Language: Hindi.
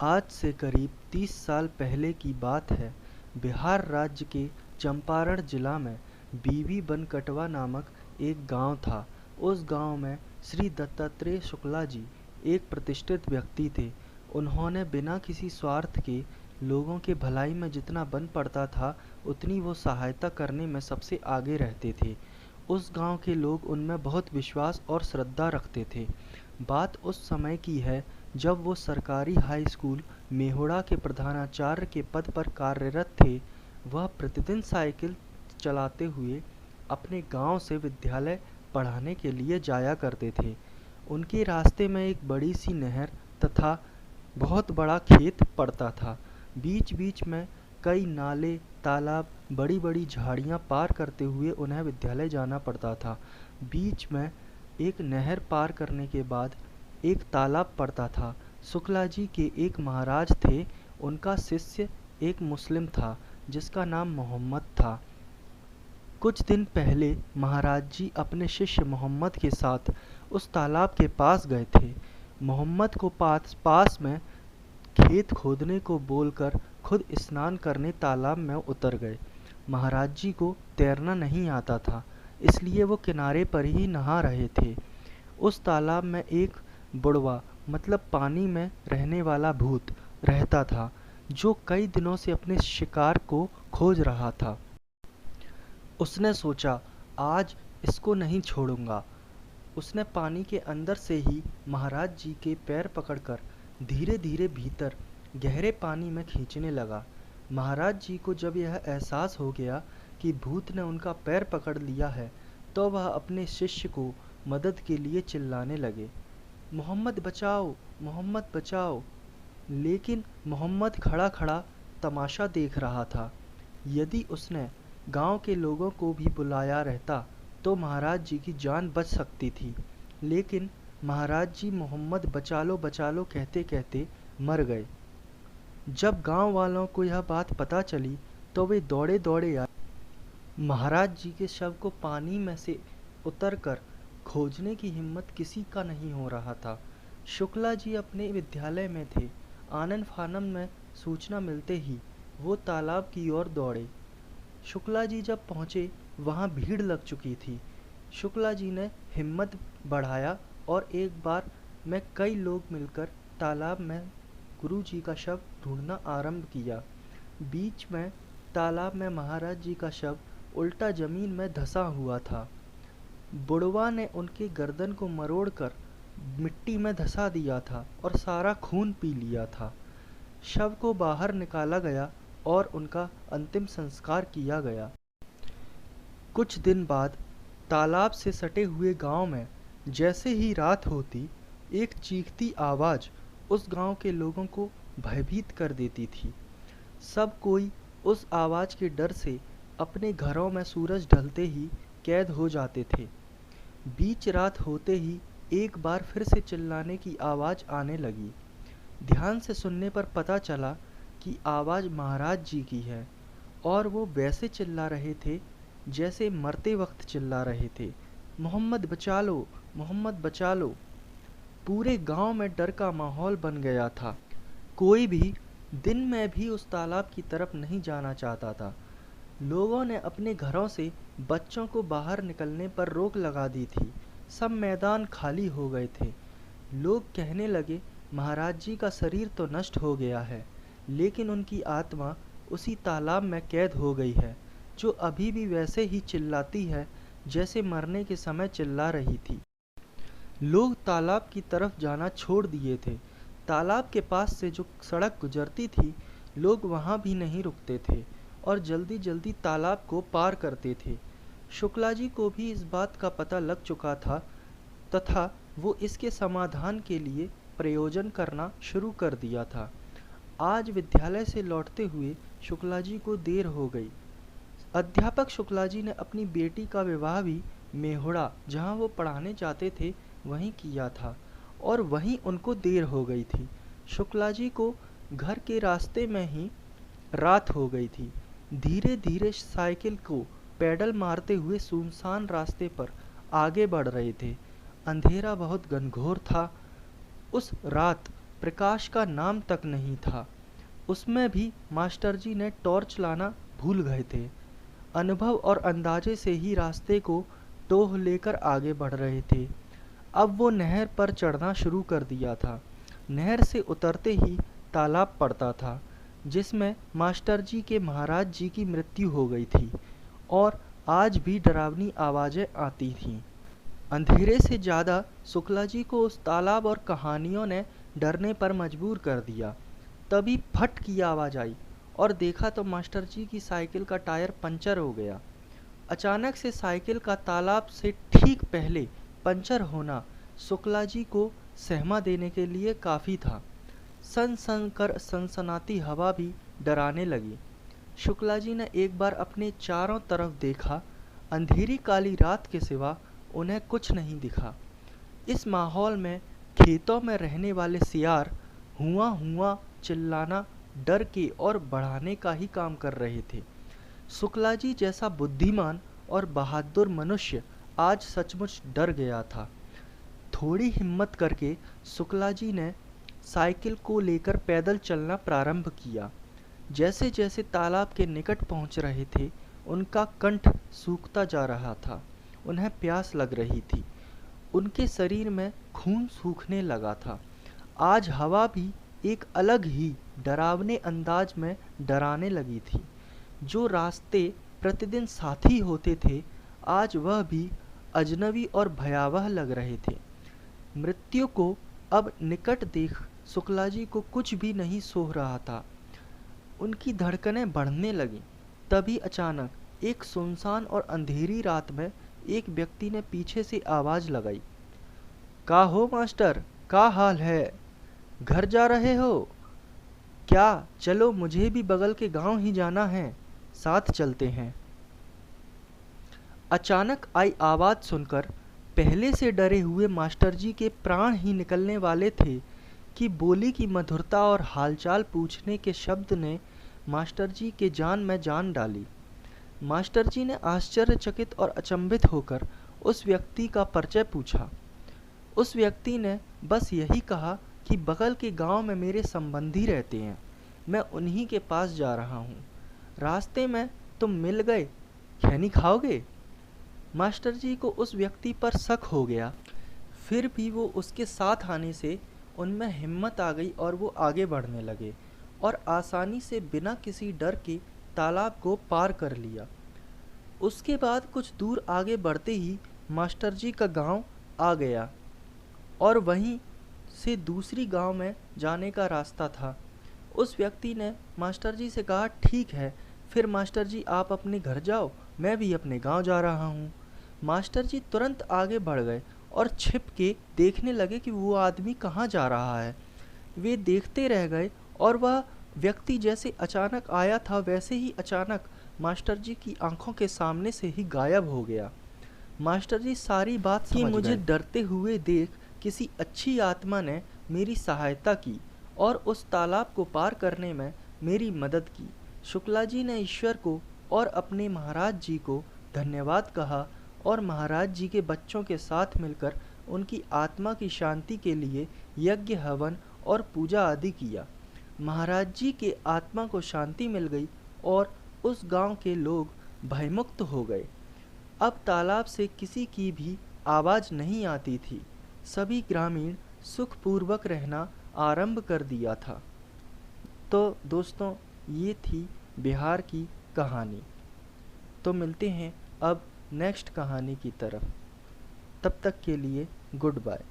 आज से करीब 30 साल पहले की बात है। बिहार राज्य के चंपारण जिला में बीवी बनकटवा नामक एक गांव था। उस गांव में श्री दत्तात्रेय शुक्ला जी एक प्रतिष्ठित व्यक्ति थे। उन्होंने बिना किसी स्वार्थ के लोगों के भलाई में जितना बन पड़ता था, उतनी वो सहायता करने में सबसे आगे रहते थे। उस गांव के लोग उनमें बहुत विश्वास और श्रद्धा रखते थे। बात उस समय की है जब वो सरकारी हाई स्कूल मेहुड़ा के प्रधानाचार्य के पद पर कार्यरत थे। वह प्रतिदिन साइकिल चलाते हुए अपने गांव से विद्यालय पढ़ाने के लिए जाया करते थे। उनके रास्ते में एक बड़ी सी नहर तथा बहुत बड़ा खेत पड़ता था। बीच बीच में कई नाले, तालाब, बड़ी बड़ी झाड़ियाँ पार करते हुए उन्हें विद्यालय जाना पड़ता था। बीच में एक नहर पार करने के बाद एक तालाब पड़ता था। शुक्ला जी के एक महाराज थे। उनका शिष्य एक मुस्लिम था जिसका नाम मोहम्मद था। कुछ दिन पहले महाराज जी अपने शिष्य मोहम्मद के साथ उस तालाब के पास गए थे। मोहम्मद को पास में खेत खोदने को बोलकर खुद स्नान करने तालाब में उतर गए। महाराज जी को तैरना नहीं आता था, इसलिए वो किनारे पर ही नहा रहे थे। उस तालाब में एक बुढ़वा मतलब पानी में रहने वाला भूत रहता था, जो कई दिनों से अपने शिकार को खोज रहा था। उसने सोचा, आज इसको नहीं छोड़ूंगा। उसने पानी के अंदर से ही महाराज जी के पैर पकड़कर धीरे धीरे भीतर गहरे पानी में खींचने लगा। महाराज जी को जब यह एहसास हो गया कि भूत ने उनका पैर पकड़ लिया है, तो वह अपने शिष्य को मदद के लिए चिल्लाने लगे, मोहम्मद बचाओ, मोहम्मद बचाओ। लेकिन मोहम्मद खड़ा खड़ा तमाशा देख रहा था। यदि उसने गांव के लोगों को भी बुलाया रहता तो महाराज जी की जान बच सकती थी। लेकिन महाराज जी मोहम्मद बचा लो कहते कहते मर गए। जब गांव वालों को यह बात पता चली तो वे दौड़े दौड़े आए। महाराज जी के शव को पानी में से उतरकर खोजने की हिम्मत किसी का नहीं हो रहा था। शुक्ला जी अपने विद्यालय में थे। आनन फानन में सूचना मिलते ही वो तालाब की ओर दौड़े। शुक्ला जी जब पहुँचे, वहाँ भीड़ लग चुकी थी। शुक्ला जी ने हिम्मत बढ़ाया और एक बार में कई लोग मिलकर तालाब में गुरु जी का शव ढूंढना आरंभ किया। बीच में तालाब में महाराज जी का शव उल्टा जमीन में धंसा हुआ था। बुढ़वा ने उनके गर्दन को मरोड़कर मिट्टी में धंसा दिया था और सारा खून पी लिया था। शव को बाहर निकाला गया और उनका अंतिम संस्कार किया गया। कुछ दिन बाद तालाब से सटे हुए गांव में जैसे ही रात होती, एक चीखती आवाज़ उस गांव के लोगों को भयभीत कर देती थी। सब कोई उस आवाज़ के डर से अपने घरों में सूरज ढलते ही कैद हो जाते थे। बीच रात होते ही एक बार फिर से चिल्लाने की आवाज़ आने लगी। ध्यान से सुनने पर पता चला कि आवाज़ महाराज जी की है और वो वैसे चिल्ला रहे थे जैसे मरते वक्त चिल्ला रहे थे, मोहम्मद बचा लो, मोहम्मद बचा लो। पूरे गांव में डर का माहौल बन गया था। कोई भी दिन में भी उस तालाब की तरफ नहीं जाना चाहता था। लोगों ने अपने घरों से बच्चों को बाहर निकलने पर रोक लगा दी थी। सब मैदान खाली हो गए थे। लोग कहने लगे, महाराज जी का शरीर तो नष्ट हो गया है, लेकिन उनकी आत्मा उसी तालाब में कैद हो गई है, जो अभी भी वैसे ही चिल्लाती है जैसे मरने के समय चिल्ला रही थी। लोग तालाब की तरफ जाना छोड़ दिए थे। तालाब के पास से जो सड़क गुजरती थी, लोग वहाँ भी नहीं रुकते थे और जल्दी जल्दी तालाब को पार करते थे। शुक्ला जी को भी इस बात का पता लग चुका था तथा वो इसके समाधान के लिए प्रयोजन करना शुरू कर दिया था। आज विद्यालय से लौटते हुए शुक्ला जी को देर हो गई। अध्यापक शुक्ला जी ने अपनी बेटी का विवाह भी मेहुड़ा, जहाँ वो पढ़ाने जाते थे, वहीं किया था और वहीं उनको देर हो गई थी। शुक्ला जी को घर के रास्ते में ही रात हो गई थी। धीरे धीरे साइकिल को पैडल मारते हुए सुनसान रास्ते पर आगे बढ़ रहे थे। अंधेरा बहुत घनघोर था। उस रात प्रकाश का नाम तक नहीं था। उसमें भी मास्टर जी ने टॉर्च लाना भूल गए थे। अनुभव और अंदाजे से ही रास्ते को टोह लेकर आगे बढ़ रहे थे। अब वो नहर पर चढ़ना शुरू कर दिया था। नहर से उतरते ही तालाब पड़ता था, जिसमें मास्टर जी के महाराज जी की मृत्यु हो गई थी और आज भी डरावनी आवाज़ें आती थीं। अंधेरे से ज़्यादा शुक्ला जी को उस तालाब और कहानियों ने डरने पर मजबूर कर दिया। तभी फट की आवाज़ आई और देखा तो मास्टर जी की साइकिल का टायर पंचर हो गया। अचानक से साइकिल का तालाब से ठीक पहले पंचर होना शुक्ला जी को सहमा देने के लिए काफ़ी था। सन सन कर सनसनाती हवा भी डराने लगी। शुक्ला जी ने एक बार अपने चारों तरफ देखा। अंधेरी काली रात के सिवा उन्हें कुछ नहीं दिखा। इस माहौल में खेतों में रहने वाले सियार हुआ हुआ चिल्लाना डर के और बढ़ाने का ही काम कर रहे थे। शुक्ला जी जैसा बुद्धिमान और बहादुर मनुष्य आज सचमुच डर गया था। थोड़ी हिम्मत करके शुक्ला जी ने साइकिल को लेकर पैदल चलना प्रारंभ किया। जैसे जैसे तालाब के निकट पहुंच रहे थे, उनका कंठ सूखता जा रहा था। उन्हें प्यास लग रही थी। उनके शरीर में खून सूखने लगा था। आज हवा भी एक अलग ही डरावने अंदाज में डराने लगी थी। जो रास्ते प्रतिदिन साथी होते थे, आज वह भी अजनबी और भयावह लग रहे थे। मृत्यु को अब निकट देख शुक्ला जी को कुछ भी नहीं सूझ रहा था। उनकी धड़कनें बढ़ने लगीं। तभी अचानक एक सुनसान और अंधेरी रात में एक व्यक्ति ने पीछे से आवाज़ लगाई, का हो मास्टर, का हाल है? घर जा रहे हो क्या? चलो मुझे भी बगल के गांव ही जाना है, साथ चलते हैं। अचानक आई आवाज़ सुनकर पहले से डरे हुए मास्टर जी के प्राण ही निकलने वाले थे कि बोली की मधुरता और हालचाल पूछने के शब्द ने मास्टर जी के जान में जान डाली। मास्टर जी ने आश्चर्यचकित और अचंभित होकर उस व्यक्ति का परिचय पूछा। उस व्यक्ति ने बस यही कहा कि बगल के गांव में मेरे संबंधी रहते हैं, मैं उन्हीं के पास जा रहा हूँ। रास्ते में तुम मिल गए, खैनी खाओगे? मास्टर जी को उस व्यक्ति पर शक हो गया, फिर भी वो उसके साथ आने से उनमें हिम्मत आ गई और वो आगे बढ़ने लगे और आसानी से बिना किसी डर के तालाब को पार कर लिया। उसके बाद कुछ दूर आगे बढ़ते ही मास्टर जी का गांव आ गया और वहीं से दूसरी गांव में जाने का रास्ता था। उस व्यक्ति ने मास्टर जी से कहा, ठीक है, फिर मास्टर जी आप अपने घर जाओ, मैं भी अपने गांव जा रहा हूँ। मास्टर जी तुरंत आगे बढ़ गए और छिप के देखने लगे कि वो आदमी कहाँ जा रहा है। वे देखते रह गए और वह व्यक्ति जैसे अचानक आया था वैसे ही अचानक मास्टर जी की आंखों के सामने से ही गायब हो गया। मास्टर जी सारी बात समझ गए। मुझे डरते हुए देख किसी अच्छी आत्मा ने मेरी सहायता की और उस तालाब को पार करने में मेरी मदद की। शुक्ला जी ने ईश्वर को और अपने महाराज जी को धन्यवाद कहा और महाराज जी के बच्चों के साथ मिलकर उनकी आत्मा की शांति के लिए यज्ञ, हवन और पूजा आदि किया। महाराज जी के आत्मा को शांति मिल गई और उस गांव के लोग भयमुक्त हो गए। अब तालाब से किसी की भी आवाज़ नहीं आती थी। सभी ग्रामीण सुखपूर्वक रहना आरंभ कर दिया था। तो दोस्तों, ये थी बिहार की कहानी। तो मिलते हैं अब नेक्स्ट कहानी की तरफ। तब तक के लिए गुड बाय।